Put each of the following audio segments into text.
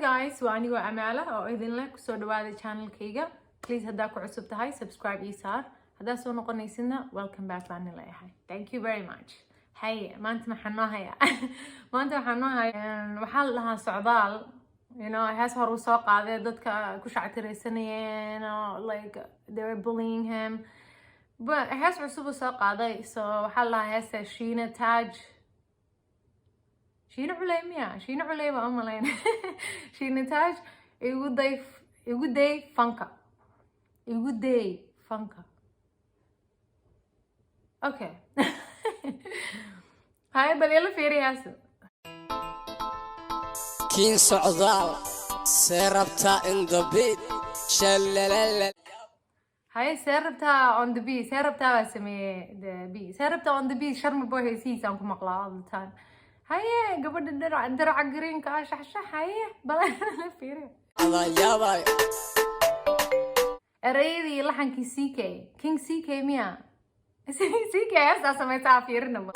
guys, waa aniga Amaala oo idin leh kusoo dhawaada channelkayga. Please haddaa ku cusub tahay subscribe ii saar. Haddaa soo noqonaysina welcome back baan leeyahay. Thank you very much. Hey, maanta maxaan noo hayaa? Maanta waxaan noo hayaa waxaa la dhahaa socdaal. You know, hees hor u soo qaaday dadka ku shactiraysanayeen, like they were bullying him. But hees cusub u soo qaaday, so waxaa la dhahaa heesta Sheena Taj. Sheena Culeymiya, Sheena Culeyba umalayn. Sheena Taj, igu day funka. Igu day funka. Okay. Hay bal yalla fiiriyaas. King socdaal, serabta in the beat. Shalalala. Hay serabta on the beat. Serabta waa samee the beat. Serabta on the beat sharma boy heesiis aan ku maqlaa all the time. Haye gabadha diraca greenka ah shaxshax haye bal la fiiriyo. Allah yaabay. Erayadii laxankii CK, King CK miya? CK heestaa samaysaa fiirinaba.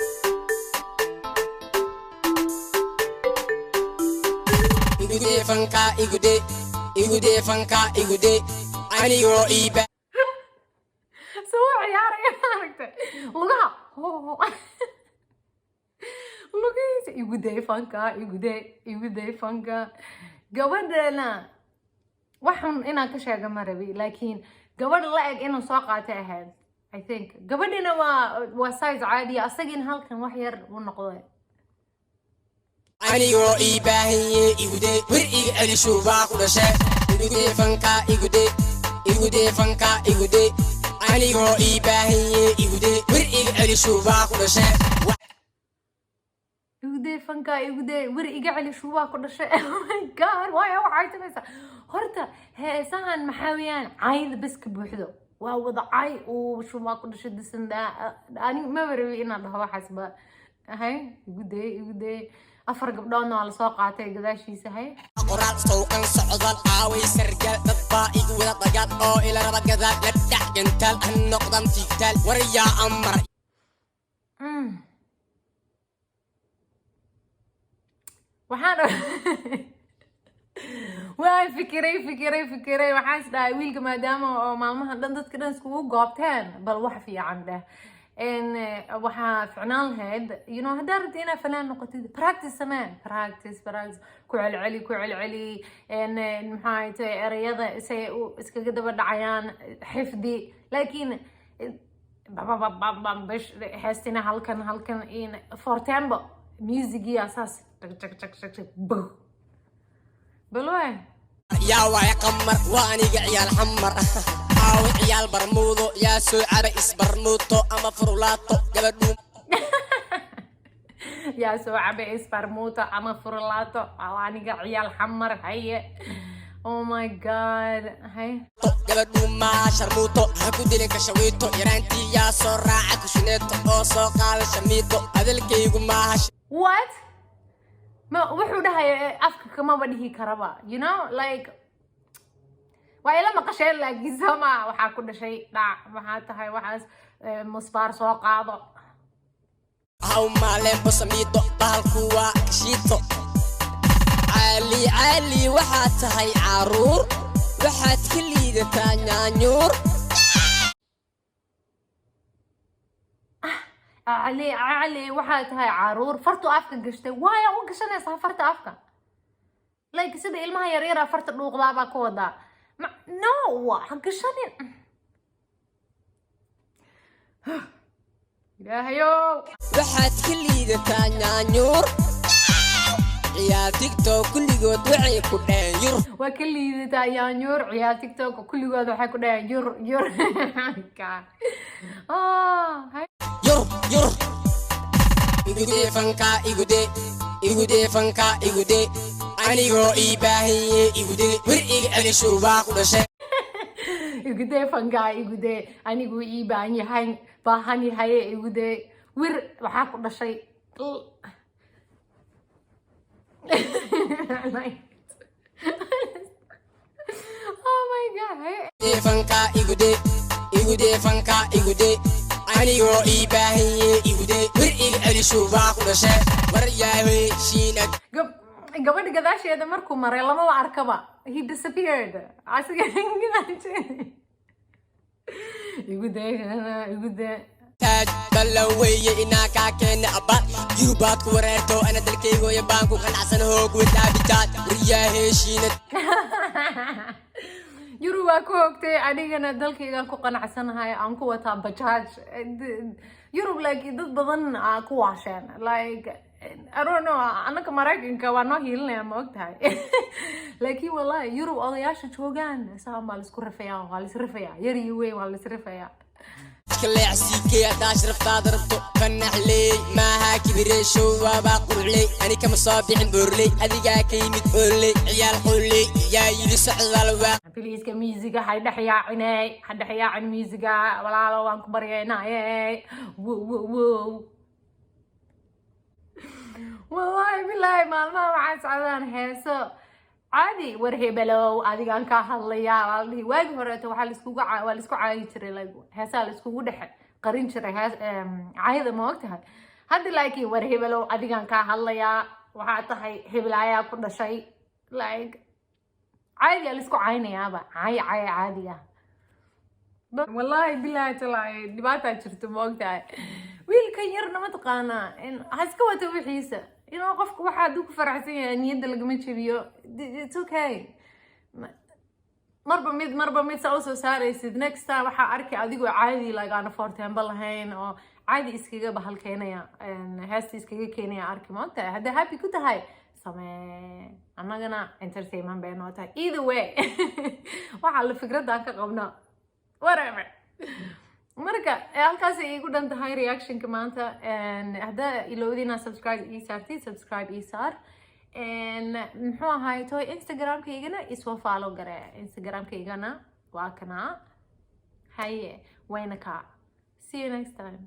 Igude fanka igude anigo iba. Soo ciyaaraya aragtay. Lugaha. Lugihiisa igude fanka. Gabadhana waxaan inaan ka sheega ma rabi, laakiin gabadha la eg inuu soo qaatay ahayd. I think gabadhina waa size caadi ah, asagina halkan wax yar u noqday. Anigo ibahiye igude wir ig ali shuba ku dhashay. Igude fanka igude anigo ibahiye igude wir ig ali shuba ku dhashay. Igude fanka wir ig ali shuba ku dhashay. Oh my god, why waxay tamaysaa? Horta heesahan maxawiyaan cayd bas ka buuxdo. Waa wada cay oo shuba ku dhashay disanda. Ani ma barawi inaan dhaho waxaas ba. Hay igude afar gabdhoodna waa la soo qaatay gadaashiisa hay. Qoraal sooqan socdaal aaway sargal dad baa igu wada dagaal oo ila raba gadaal la dhac gantaal aan noqdan tigtaal waryaa amar. waxaan waan fikiray waxaan isdhahay wiilka maadaama oo maalmaha dhan dadka dhan iskugu goobteen bal wax fiican dheh. waxaa ficnaan lahayd, you know, haddaa rabti inaad fanaan noqotid practice sameen. Practice ku celceli maxaa tahay erayada say iskaga daba dhacayaan xifdi. Laakiin bish heestina halkan in for tempo music asaas balway yaa waay qamar waa aniga ciyaal xamar aaw ciyaal barmuudo yaa soo cara isbarmuuto ama furulaato gabadhu yaa soo cabe isbarmuuto ama furulaato aniga ciyaal xamar haye. Oh my god, hay gabadhu ma sharmuuto ha ku dilin ka shawiito yaraantii yaa soo raaca kushineeto oo soo qaada shamiito adalkaygu maaha. What? Ma wuxuu dhahay afka kama badhihi karaba, you know, like waa ila maqasheen laakiin sama waxaa ku dhashay dhac maxaa tahay waxaas musbaar soo qaado. How maaleen basamiito bahalku waa kashiito cali waxaa tahay caruur waxaad ka liidataa nyaanyuur. علي waxaa tahay caruur fartu afka gashtay waaya u gashanaysaa farta afka like sida ilmaha yar yar farta dhuuqdaaba ka wada no ha gashanin ilaahayo waxaad ka liidataa nyaanyuur ciyaar TikTok kulligood waxay ku dhaheen yur waa ka liidataa nyaanyuur ciyaar TikTok kulligood waxay ku dhaheen yur yur igude fanka igude anigo ibahiye igude wir ig ali shuba ku dhashay. igude fanka igude anigo baahan yahay igude wir waxaa ku dhashay. Oh my god. Fanka igude anigo ibahiye igude wir ig ali shuba ku dhashay waryaa Sheena gabadha gadaasheeda markuu maray lama arkaba he disappeared asiga igude taaj balaweye inaa kaa keena abba yurubaad ku wareerto ana dalkaygoya baan ku qanacsan hoog wadaabitaad wariyaa heshiina yurub waa ku hoogtay anigana dalkaygaan ku qanacsanahay aan ku wataa bajaaj yurub like dad badan ku waasheen like I don't know anaka Mareykanka waa noo hiilinaya ma ogtahay laakiin wallahi yurub odayaasha joogaan saan baa la isku rifayaa waa la is rifayaa yar iyo weyn waa la is rifayaa كلاعسيكي داش رفضاد ربطو فنحلي ماها كبريشو وابا قولي أني كمصابيح بورلي أديقا كيميت بورلي عيال قولي يا يلي سعد الوا بليز كميزيكا حيدا حياعني حدا حياعني ميزيكا ولا لو أنكو برينا والله بالله ما وعاد سعدان هيسو عادي ورهبلو عادي كان كهاليا والله واجي هرته وحال اسكو عاي جري لايغو هسا اسكو دخ قرين جري هاس عايده ما وقتها هذا لايكي ورهبلو عادي كان كهاليا waxa tahay heblaaya ku dhashay like عادي la isku caynayaba caadiga wallahi billahi talaa dibata jirto ma ogtahay wiilkan yarna ma taqaana in haska wata wixiisa inuu qofku waxa uu ku faraxsan yahay niyada lagama jabiyo it's okay marba mid soo saaraysid next time waxa arki adigoo caadi lagaan fortemba lahayn oo caadi iskaga bahalkeenaya heesti iskaga keenaya arki maanta hada happy ku tahay samee anagana entertainment bay noo tahay either way waxa la fikrada ka qabna whatever marka halkaas ay igu dhan tahay reaction ka maanta hada ilowdina subscribe isar muxuu ahaay toy Instagram kaygana isoo follow gare Instagram kaygana waa kana haye wayna ka see you next time